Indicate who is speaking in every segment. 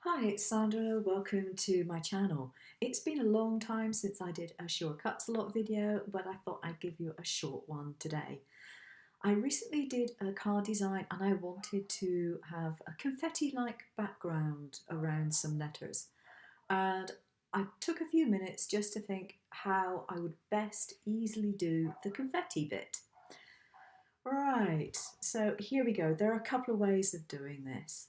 Speaker 1: Hi, it's Sandra. Welcome to my channel. It's been a long time since I did a shortcuts a lot video, but I thought I'd give you a short one today. I recently did a card design and I wanted to have a confetti-like background around some letters. And I took a few minutes just to think how I would best easily do the confetti bit. Right, so here we go. There are a couple of ways of doing this.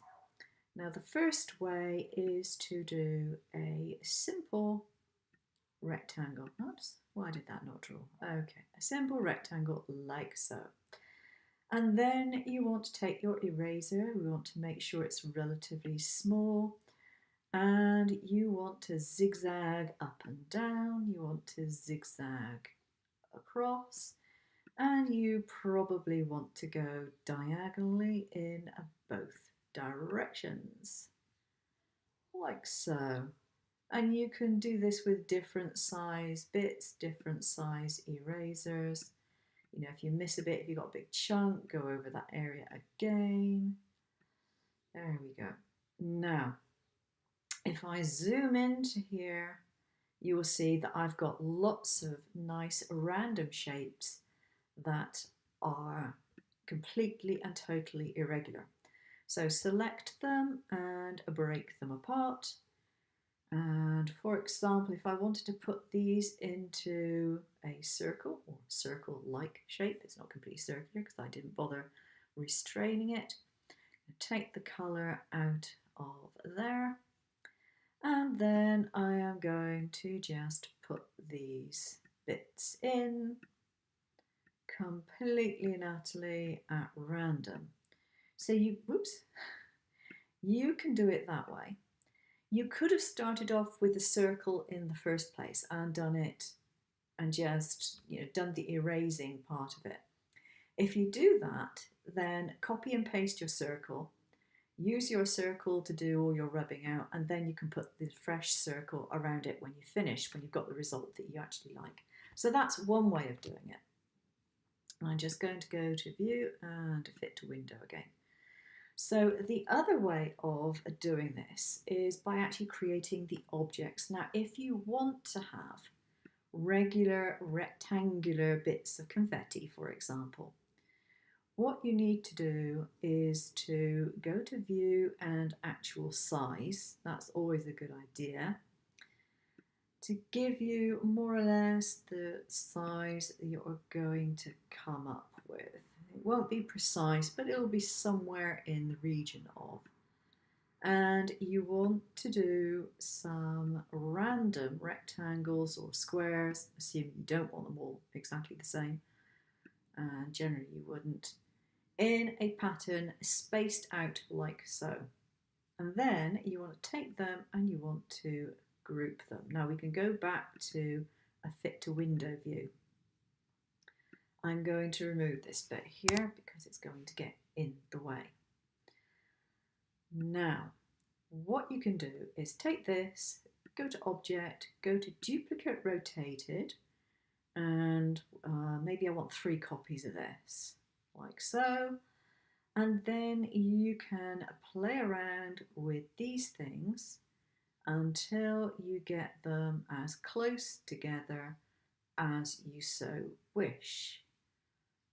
Speaker 1: Now the first way is to do a simple rectangle. Oops, why did that not draw? Okay, a simple rectangle like so. And then you want to take your eraser, we want to make sure it's relatively small, and you want to zigzag up and down, you want to zigzag across, and you probably want to go diagonally in both directions. Like so. And you can do this with different size bits, different size erasers. You know, if you miss a bit, if you've got a big chunk, go over that area again. There we go. Now, if I zoom into here, you will see that I've got lots of nice random shapes that are completely and totally irregular. So select them and break them apart. And for example, if I wanted to put these into a circle or circle-like shape, it's not completely circular because I didn't bother restraining it. Take the colour out of there, and then I am going to just put these bits in completely and utterly at random. So you can do it that way. You could have started off with a circle in the first place and done it and just, done the erasing part of it. If you do that, then copy and paste your circle, use your circle to do all your rubbing out, and then you can put the fresh circle around it when you finish, when you've got the result that you actually like. So that's one way of doing it. I'm just going to go to View and Fit to Window again. So the other way of doing this is by actually creating the objects. Now, if you want to have regular rectangular bits of confetti, for example, what you need to do is to go to View and Actual Size. That's always a good idea, to give you more or less the size you're going to come up with. It won't be precise, but it'll be somewhere in the region of. And you want to do some random rectangles or squares, assuming you don't want them all exactly the same, and generally you wouldn't, in a pattern spaced out like so. And then you want to take them and you want to group them. Now we can go back to a Fit to Window view. I'm going to remove this bit here because it's going to get in the way. Now, what you can do is take this, go to Object, go to Duplicate Rotated, and maybe I want 3 copies of this, like so. And then you can play around with these things until you get them as close together as you so wish.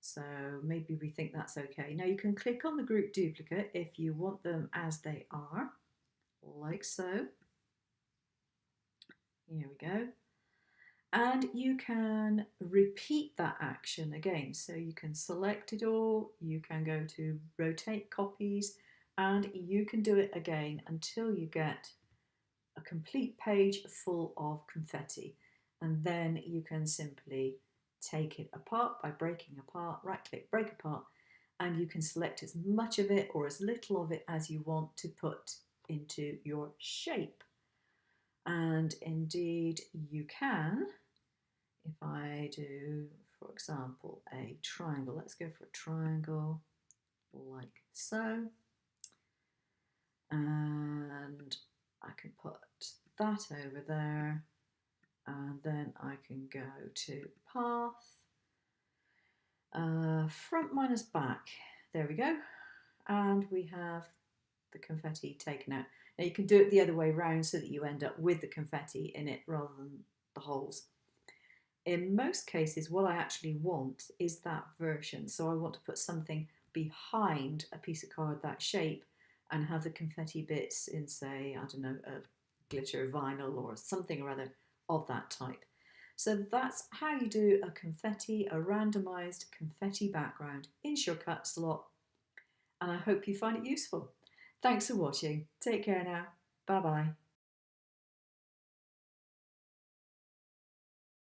Speaker 1: So maybe we think that's okay. Now you can click on the group duplicate if you want them as they are, like so. Here we go. And you can repeat that action again. So you can select it all, you can go to rotate copies, and you can do it again until you get a complete page full of confetti. And then you can simply take it apart by breaking apart, right click, break apart, and you can select as much of it or as little of it as you want to put into your shape. And indeed you can, if I do, for example, a triangle, let's go for a triangle like so, and I can put that over there, and then I can go to path, front minus back, there we go, and we have the confetti taken out. Now you can do it the other way around so that you end up with the confetti in it rather than the holes. In most cases, what I actually want is that version. So I want to put something behind a piece of card that shape and have the confetti bits in, say, I don't know, a glitter vinyl or something or other of that type. So that's how you do a confetti, a randomized confetti background in Shortcut slot. And I hope you find it useful. Thanks for watching. Take care now. Bye bye.